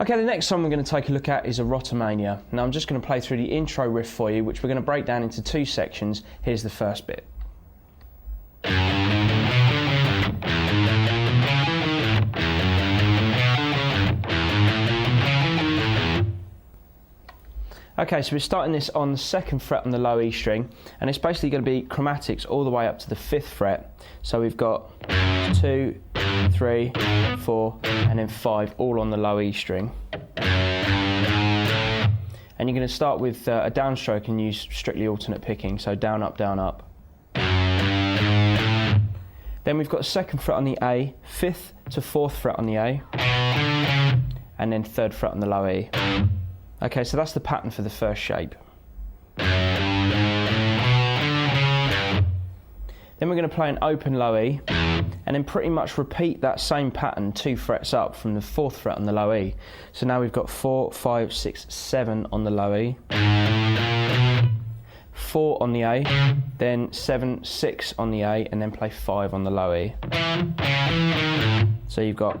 Okay, the next song we're going to take a look at is Erotomania. Now I'm just going to play through the intro riff for you, which we're going to break down into two sections. Here's the first bit. Okay, so we're starting this on the 2nd fret on the low E string, and it's basically going to be chromatics all the way up to the 5th fret. So we've got 2, 3, 4, and then 5 all on the low E string. And you're going to start with a downstroke and use strictly alternate picking, so down, up, down, up. Then we've got 2nd fret on the A, 5th to 4th fret on the A, and then 3rd fret on the low E. Okay, so that's the pattern for the first shape. Then we're going to play an open low E, and then pretty much repeat that same pattern 2 frets up from the 4th fret on the low E. So now we've got 4, 5, 6, 7 on the low E, 4 on the A, then 7, 6 on the A, and then play 5 on the low E. So you've got...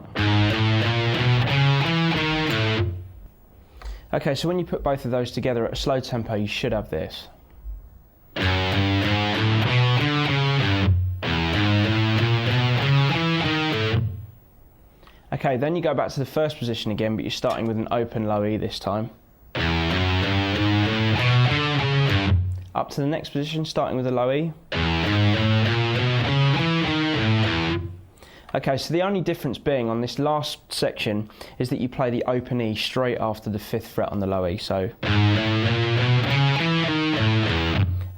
Okay, so when you put both of those together at a slow tempo, you should have this. Okay, then you go back to the first position again, but you're starting with an open low E this time. Up to the next position, starting with a low E. Okay, so the only difference being on this last section is that you play the open E straight after the 5th fret on the low E, so...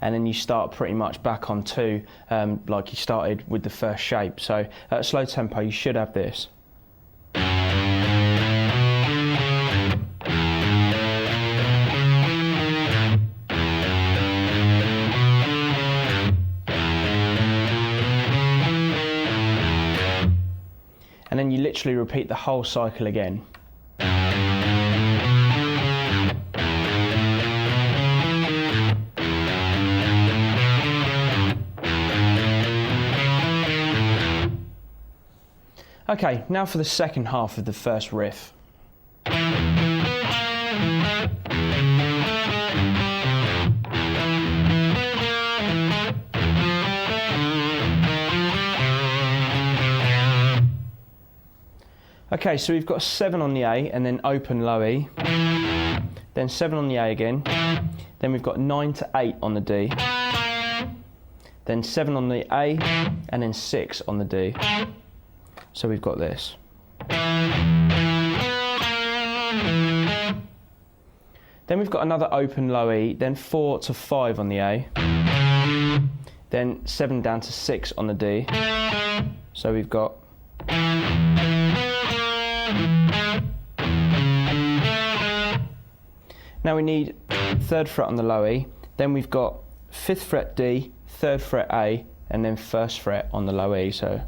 And then you start pretty much back on 2, like you started with the first shape. So at a slow tempo, you should have this. And then you literally repeat the whole cycle again. Okay, now for the second half of the first riff. Okay, so we've got 7 on the A and then open low E, then 7 on the A again, then we've got 9 to 8 on the D, then 7 on the A and then 6 on the D. So we've got this. Then we've got another open low E, then 4 to 5 on the A, then 7 down to 6 on the D. So we've got... Now we need 3rd fret on the low E, then we've got 5th fret D, 3rd fret A, and then 1st fret on the low E. So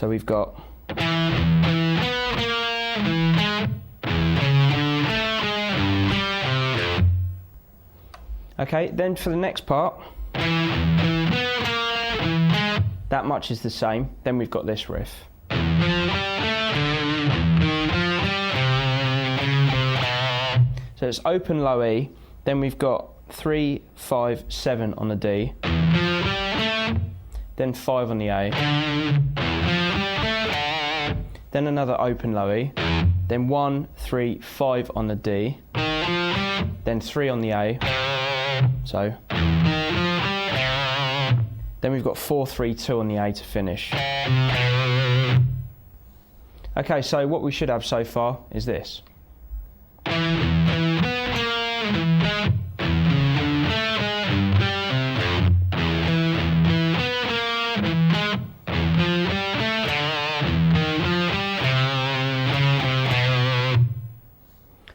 we've got... Okay, then for the next part, that much is the same, then we've got this riff. So it's open low E, then we've got 3, 5, 7 on the D, then 5 on the A, then another open low E, then 1, 3, 5 on the D, then 3 on the A, so, then we've got 4, 3, 2 on the A to finish. Okay, so what we should have so far is this.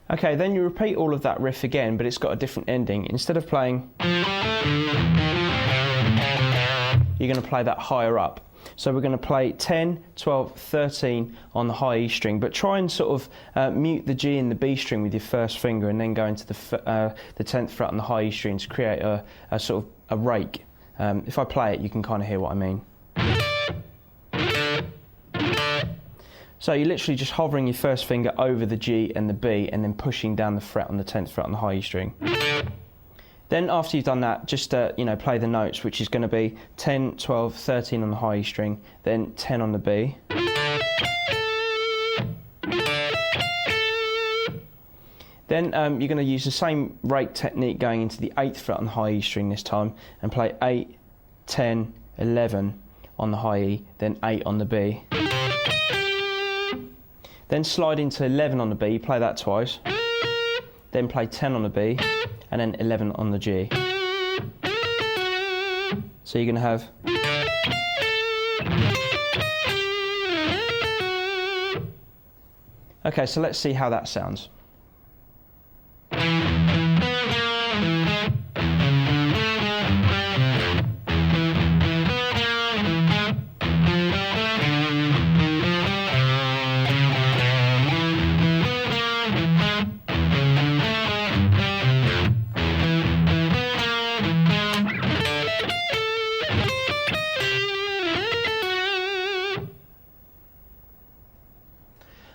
Okay, then you repeat all of that riff again, but it's got a different ending. Instead of playing, you're going to play that higher up. So we're going to play 10, 12, 13 on the high E string, but try and sort of mute the G and the B string with your first finger, and then go into the 10th fret on the high E string to create a sort of a rake. If I play it, you can kind of hear what I mean. So you're literally just hovering your first finger over the G and the B and then pushing down the fret on the 10th fret on the high E string. Then after you've done that, just play the notes, which is going to be 10, 12, 13 on the high E string, then 10 on the B. Then you're going to use the same rate technique going into the 8th fret on the high E string this time and play 8, 10, 11 on the high E, then 8 on the B. Then slide into 11 on the B, play that twice, then play 10 on the B, and then 11 on the G. So you're going to have... Okay, so let's see how that sounds.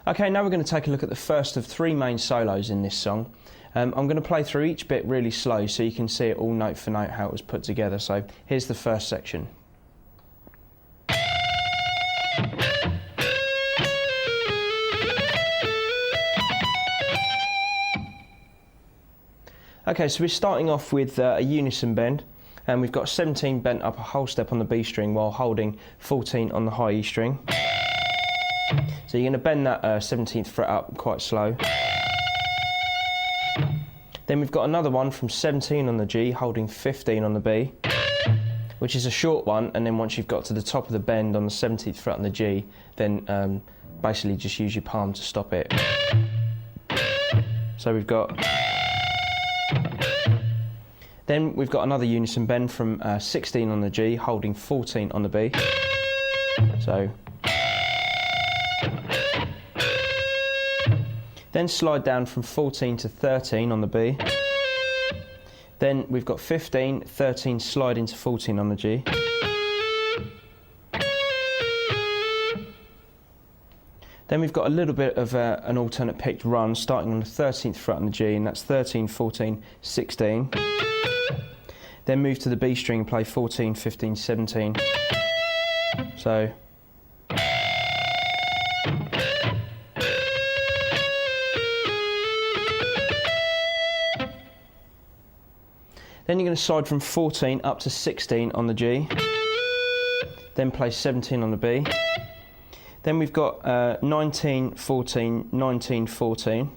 Okay, now we're going to take a look at the first of 3 main solos in this song. I'm going to play through each bit really slow so you can see it all note for note how it was put together. So here's the first section. Okay, so we're starting off with a unison bend, and we've got 17 bent up a whole step on the B string while holding 14 on the high E string. So you're going to bend that 17th fret up quite slow. Then we've got another one from 17 on the G, holding 15 on the B, which is a short one, and then once you've got to the top of the bend on the 17th fret on the G, then basically just use your palm to stop it. So we've got... Then we've got another unison bend from 16 on the G, holding 14 on the B. So... Then slide down from 14 to 13 on the B. Then we've got 15, 13, slide into 14 on the G. Then we've got a little bit of an alternate picked run starting on the 13th fret on the G, and that's 13, 14, 16. Then move to the B string and play 14, 15, 17. So... Then you're going to slide from 14 up to 16 on the G, then play 17 on the B. Then we've got 19, 14, 19, 14.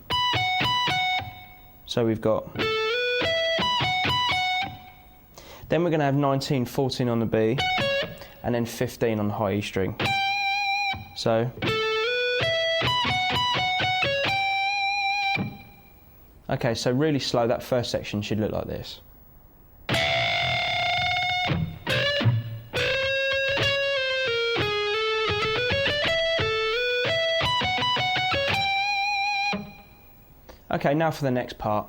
So we've got... Then we're going to have 19, 14 on the B, and then 15 on the high E string. So... Okay, so really slow, that first section should look like this. Okay, now for the next part.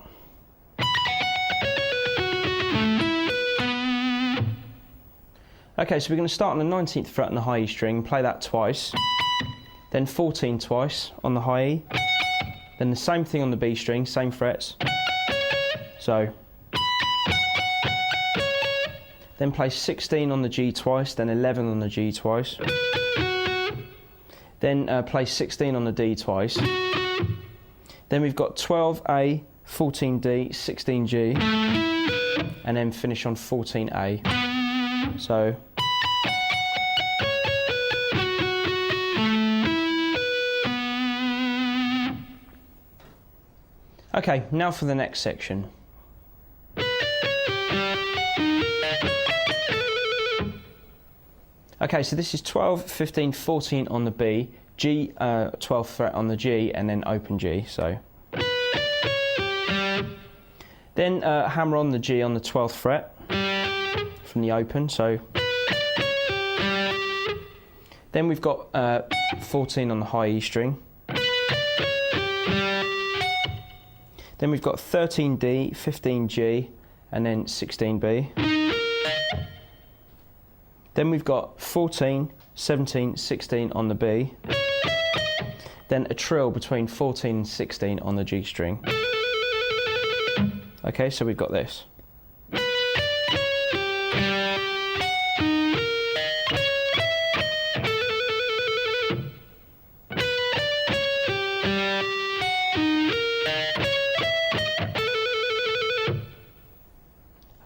Okay, so we're going to start on the 19th fret on the high E string, play that twice, then 14 twice on the high E, then the same thing on the B string, same frets. So, then play 16 on the G twice, then 11 on the G twice, then play 16 on the D twice. Then we've got 12A, 14D, 16G, and then finish on 14A. So... Okay, now for the next section. Okay, so this is 12, 15, 14 on the B, G, 12th fret on the G, and then open G, so. Then hammer on the G on the 12th fret from the open, so. Then we've got 14 on the high E string. Then we've got 13D, 15G, and then 16B. Then we've got 14, 17, 16 on the B. then a trill between 14 and 16 on the G string. Okay, so we've got this.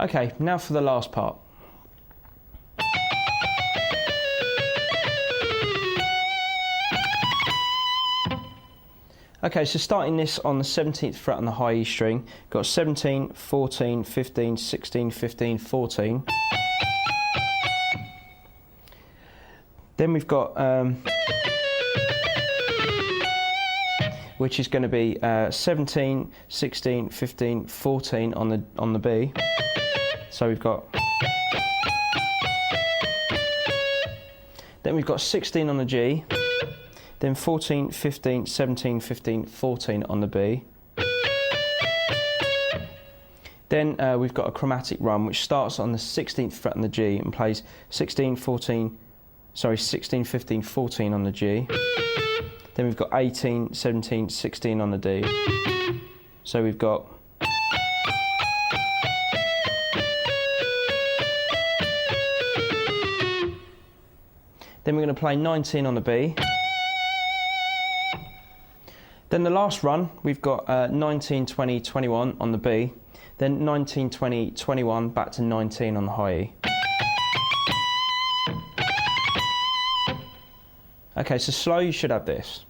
Okay, now for the last part. Okay, so starting this on the 17th fret on the high E string, got 17, 14, 15, 16, 15, 14. Then we've got, which is going to be 17, 16, 15, 14 on the B. So we've got, then we've got 16 on the G, then 14, 15, 17, 15, 14 on the B. Then we've got a chromatic run which starts on the 16th fret on the G and plays 16, 15, 14 on the G. Then we've got 18, 17, 16 on the D. So we've got, then we're going to play 19 on the B. Then the last run, we've got 19, 20, 21 on the B. Then 19, 20, 21 back to 19 on the high E. Okay, so slow you should have this.